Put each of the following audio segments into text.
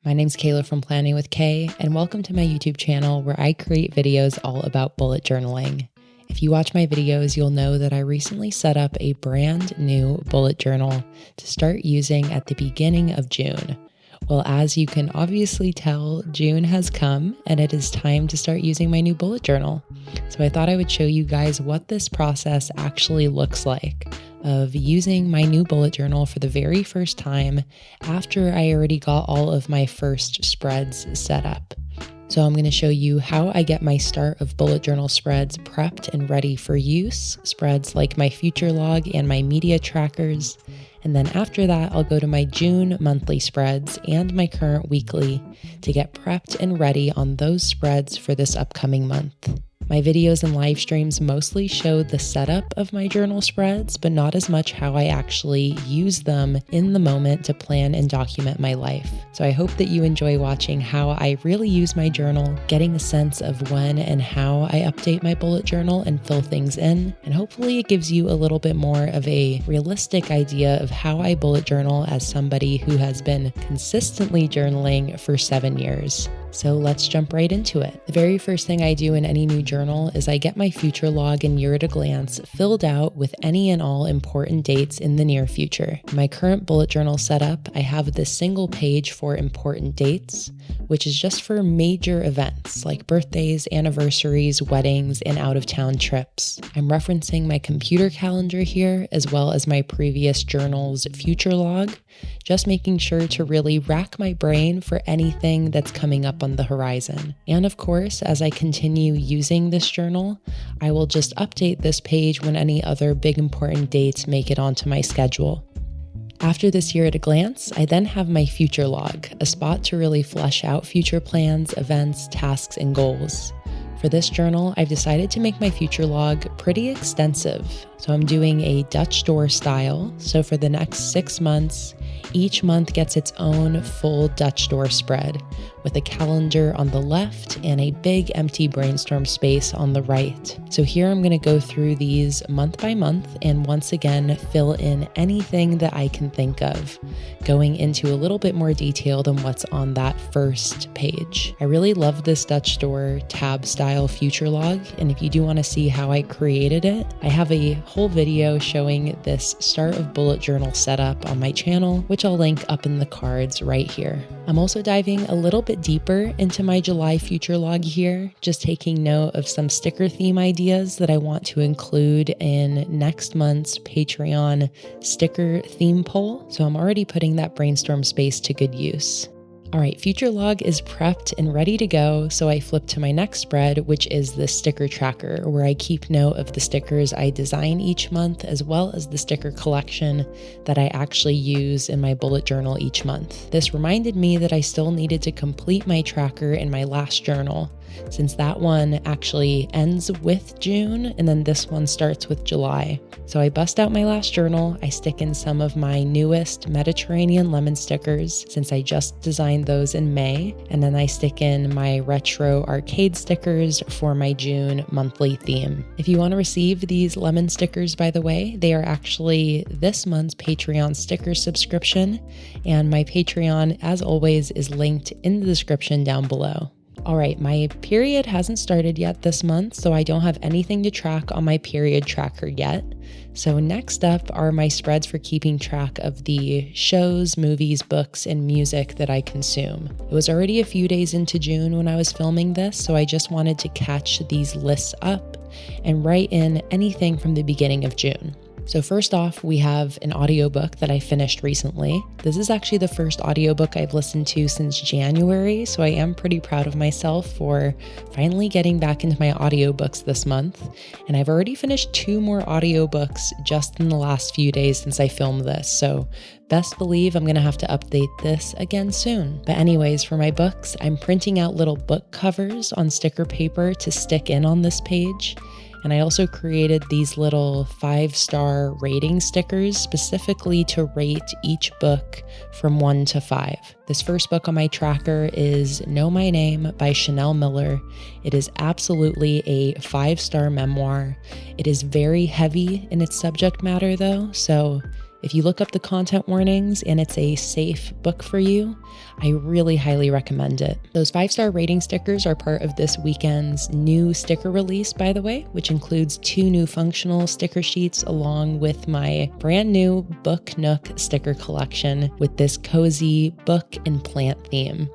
My name's Kayla from Planning with Kay, and welcome to my YouTube channel where I create videos all about bullet journaling. If you watch my videos, you'll know that I recently set up a brand new bullet journal to start using at the beginning of June. Well, as you can obviously tell, June has come and it is time to start using my new bullet journal. So I thought I would show you guys what this process actually looks like of using my new bullet journal for the very first time after I already got all of my first spreads set up. So I'm going to show you how I get my start of bullet journal spreads prepped and ready for use, spreads like my future log and my media trackers. And then after that, I'll go to my June monthly spreads and my current weekly to get prepped and ready on those spreads for this upcoming month. My videos and live streams mostly show the setup of my journal spreads, but not as much how I actually use them in the moment to plan and document my life. So I hope that you enjoy watching how I really use my journal, getting a sense of when and how I update my bullet journal and fill things in, and hopefully it gives you a little bit more of a realistic idea of how I bullet journal as somebody who has been consistently journaling for 7 years. So let's jump right into it. The very first thing I do in any new journal is I get my future log and year at a glance filled out with any and all important dates in the near future. In my current bullet journal setup, I have this single page for important dates, which is just for major events like birthdays, anniversaries, weddings, and out-of-town trips. I'm referencing my computer calendar here as well as my previous journal's future log, just making sure to really rack my brain for anything that's coming up on the horizon. And of course, as I continue using this journal, I will just update this page when any other big important dates make it onto my schedule. After this year at a glance, I then have my future log, a spot to really flesh out future plans, events, tasks, and goals. For this journal, I've decided to make my future log pretty extensive. So I'm doing a Dutch door style. So for the next 6 months, each month gets its own full Dutch door spread with a calendar on the left and a big empty brainstorm space on the right. So here I'm going to go through these month by month and once again fill in anything that I can think of, going into a little bit more detail than what's on that first page. I really love this Dutch door tab style future log, and if you do want to see how I created it, I have a whole video showing this start of bullet journal setup on my channel, which I'll link up in the cards right here. I'm also diving a little bit deeper into my July future log here, just taking note of some sticker theme ideas that I want to include in next month's Patreon sticker theme poll. So I'm already putting that brainstorm space to good use. All right, future log is prepped and ready to go, so I flip to my next spread, which is the sticker tracker, where I keep note of the stickers I design each month, as well as the sticker collection that I actually use in my bullet journal each month. This reminded me that I still needed to complete my tracker in my last journal, since that one actually ends with June, and then this one starts with July. So I bust out my last journal, I stick in some of my newest Mediterranean lemon stickers, since I just designed those in May, and then I stick in my retro arcade stickers for my June monthly theme. If you want to receive these lemon stickers, by the way, they are actually this month's Patreon sticker subscription, and my Patreon, as always, is linked in the description down below. All right, my period hasn't started yet this month, so I don't have anything to track on my period tracker yet. So next up are my spreads for keeping track of the shows, movies, books, and music that I consume. It was already a few days into June when I was filming this, so I just wanted to catch these lists up and write in anything from the beginning of June. So first off, we have an audiobook that I finished recently. This is actually the first audiobook I've listened to since January, so I am pretty proud of myself for finally getting back into my audiobooks this month. And I've already finished 2 more audiobooks just in the last few days since I filmed this, so best believe I'm going to have to update this again soon. But anyways, for my books, I'm printing out little book covers on sticker paper to stick in on this page. And I also created these little 5-star rating stickers specifically to rate each book from 1 to 5. This first book on my tracker is Know My Name by Chanel Miller. It is absolutely a 5-star memoir. It is very heavy in its subject matter though, so If you look up the content warnings and it's a safe book for you, I really highly recommend it. Those 5-star rating stickers are part of this weekend's new sticker release, by the way, which includes 2 new functional sticker sheets along with my brand new Book Nook sticker collection with this cozy book and plant theme.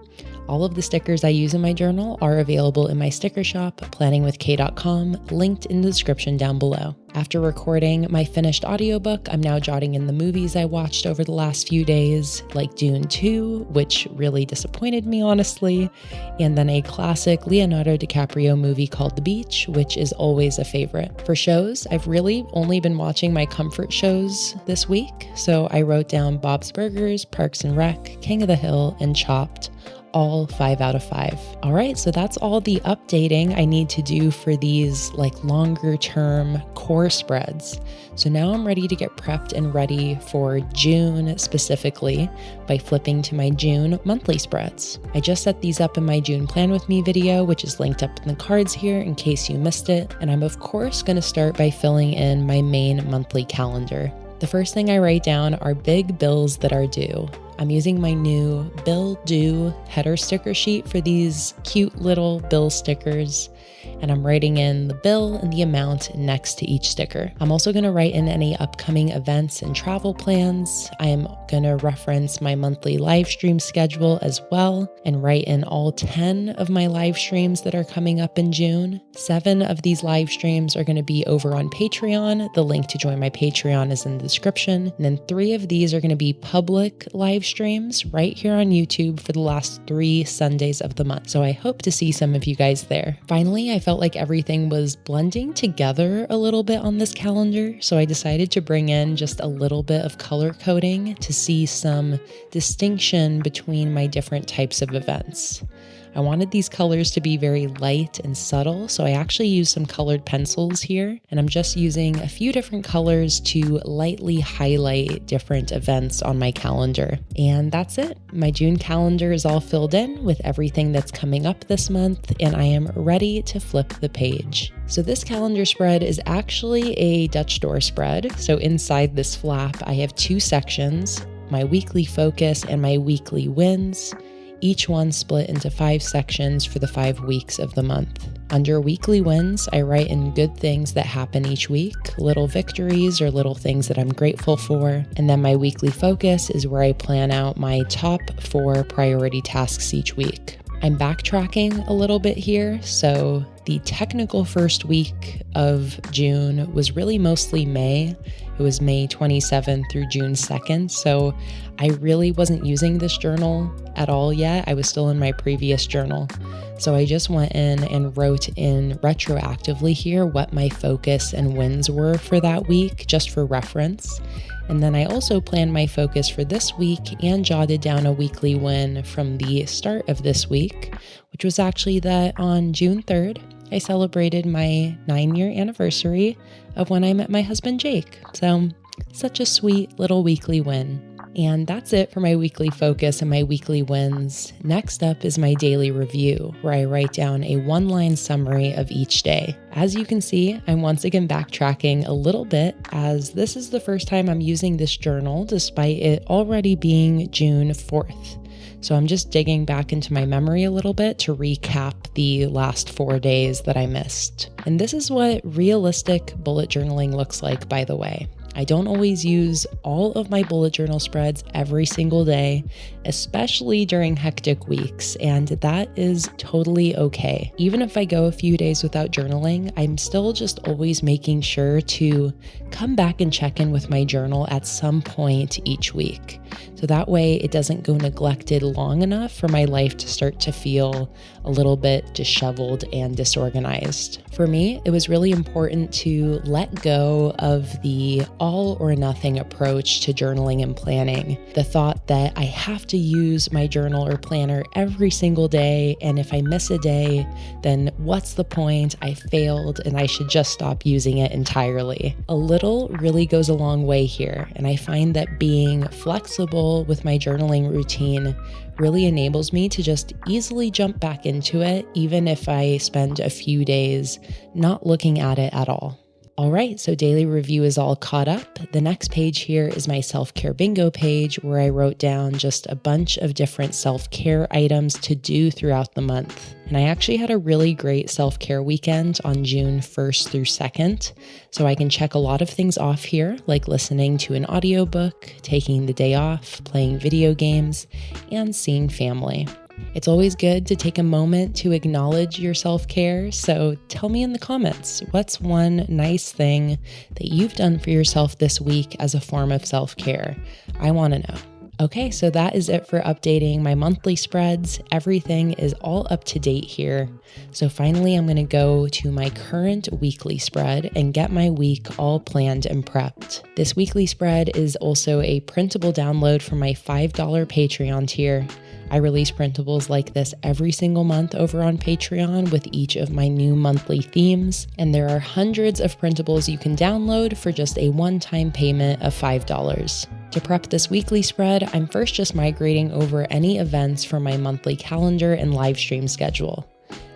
All of the stickers I use in my journal are available in my sticker shop, PlanningWithKay.com, linked in the description down below. After recording my finished audiobook, I'm now jotting in the movies I watched over the last few days, like Dune 2, which really disappointed me, honestly, and then a classic Leonardo DiCaprio movie called The Beach, which is always a favorite. For shows, I've really only been watching my comfort shows this week, so I wrote down Bob's Burgers, Parks and Rec, King of the Hill, and Chopped. All 5 out of 5. All right, so that's all the updating I need to do for these longer term core spreads. So now I'm ready to get prepped and ready for June specifically by flipping to my June monthly spreads. I just set these up in my June Plan With Me video, which is linked up in the cards here in case you missed it. And I'm of course going to start by filling in my main monthly calendar. The first thing I write down are big bills that are due. I'm using my new Bill Due header sticker sheet for these cute little bill stickers, and I'm writing in the bill and the amount next to each sticker. I'm also going to write in any upcoming events and travel plans. I am going to reference my monthly live stream schedule as well and write in all 10 of my live streams that are coming up in June. 7 of these live streams are going to be over on Patreon. The link to join my Patreon is in the description. And then 3 of these are going to be public live streams right here on YouTube for the last 3 Sundays of the month. So I hope to see some of you guys there. Finally, I felt like everything was blending together a little bit on this calendar, so I decided to bring in just a little bit of color coding to see some distinction between my different types of events. I wanted these colors to be very light and subtle, so I actually used some colored pencils here, and I'm just using a few different colors to lightly highlight different events on my calendar. And that's it. My June calendar is all filled in with everything that's coming up this month, and I am ready to flip the page. So this calendar spread is actually a Dutch door spread. So inside this flap, I have 2 sections, my weekly focus and my weekly wins. Each one split into 5 sections for the 5 weeks of the month. Under weekly wins, I write in good things that happen each week, little victories or little things that I'm grateful for. And then my weekly focus is where I plan out my top 4 priority tasks each week. I'm backtracking a little bit here, so the technical first week of June was really mostly May. It was May 27th through June 2nd, so I really wasn't using this journal at all yet. I was still in my previous journal. So I just went in and wrote in retroactively here what my focus and wins were for that week, just for reference. And then I also planned my focus for this week and jotted down a weekly win from the start of this week, which was actually that on June 3rd, I celebrated my 9-year anniversary of when I met my husband, Jake. So such a sweet little weekly win. And that's it for my weekly focus and my weekly wins. Next up is my daily review, where I write down a 1-line summary of each day. As you can see, I'm once again backtracking a little bit, as this is the first time I'm using this journal despite it already being June 4th. So I'm just digging back into my memory a little bit to recap the last 4 days that I missed. And this is what realistic bullet journaling looks like, by the way. I don't always use all of my bullet journal spreads every single day, especially during hectic weeks, and that is totally okay. Even if I go a few days without journaling, I'm still just always making sure to come back and check in with my journal at some point each week. So that way it doesn't go neglected long enough for my life to start to feel a little bit disheveled and disorganized. For me, it was really important to let go of the all or nothing approach to journaling and planning. The thought that I have to use my journal or planner every single day, and if I miss a day, then what's the point? I failed and I should just stop using it entirely. A little really goes a long way here, and I find that being flexible with my journaling routine really enables me to just easily jump back into it, even if I spend a few days not looking at it at all. All right, so daily review is all caught up. The next page here is my self-care bingo page where I wrote down just a bunch of different self-care items to do throughout the month. And I actually had a really great self-care weekend on June 1st through 2nd. So I can check a lot of things off here, like listening to an audiobook, taking the day off, playing video games, and seeing family. It's always good to take a moment to acknowledge your self-care, so tell me in the comments, what's one nice thing that you've done for yourself this week as a form of self-care? I want to know. Okay, so that is it for updating my monthly spreads. Everything is all up to date here. So finally, I'm going to go to my current weekly spread and get my week all planned and prepped. This weekly spread is also a printable download from my $5 Patreon tier. I release printables like this every single month over on Patreon with each of my new monthly themes, and there are hundreds of printables you can download for just a one-time payment of $5. To prep this weekly spread, I'm first just migrating over any events from my monthly calendar and live stream schedule.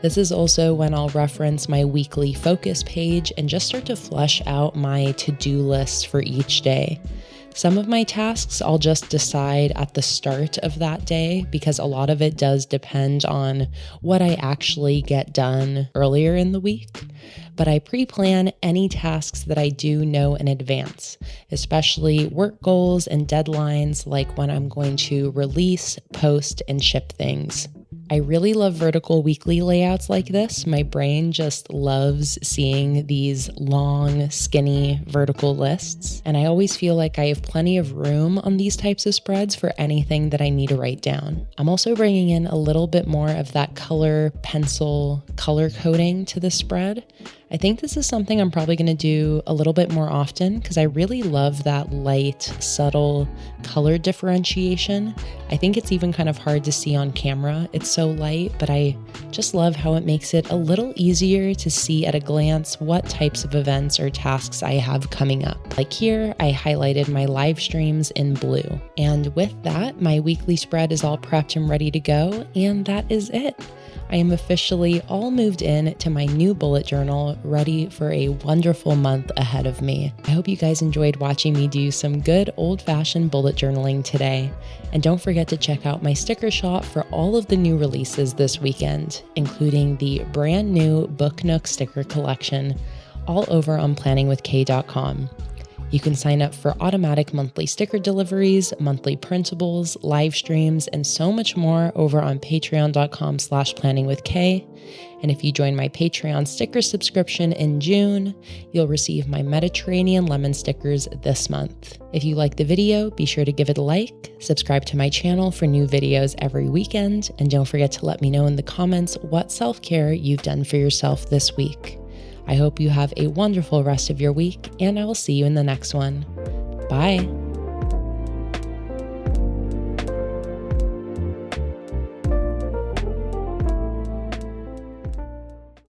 This is also when I'll reference my weekly focus page and just start to flesh out my to-do lists for each day. Some of my tasks I'll just decide at the start of that day because a lot of it does depend on what I actually get done earlier in the week. But I pre-plan any tasks that I do know in advance, especially work goals and deadlines like when I'm going to release, post, and ship things. I really love vertical weekly layouts like this. My brain just loves seeing these long, skinny vertical lists. And I always feel like I have plenty of room on these types of spreads for anything that I need to write down. I'm also bringing in a little bit more of that color pencil color coding to the spread. I think this is something I'm probably going to do a little bit more often because I really love that light, subtle color differentiation. I think it's even kind of hard to see on camera. It's so light, but I just love how it makes it a little easier to see at a glance what types of events or tasks I have coming up. Like here, I highlighted my live streams in blue. And with that, my weekly spread is all prepped and ready to go, and that is it. I am officially all moved in to my new bullet journal, ready for a wonderful month ahead of me. I hope you guys enjoyed watching me do some good old-fashioned bullet journaling today. And don't forget to check out my sticker shop for all of the new releases this weekend, including the brand new Book Nook sticker collection, all over on PlanningWithKay.com. You can sign up for automatic monthly sticker deliveries, monthly printables, live streams, and so much more over on patreon.com/planningwithkay. And if you join my Patreon sticker subscription in June, you'll receive my Mediterranean lemon stickers this month. If you like the video, be sure to give it a like, subscribe to my channel for new videos every weekend, and don't forget to let me know in the comments what self-care you've done for yourself this week. I hope you have a wonderful rest of your week, and I will see you in the next one. Bye.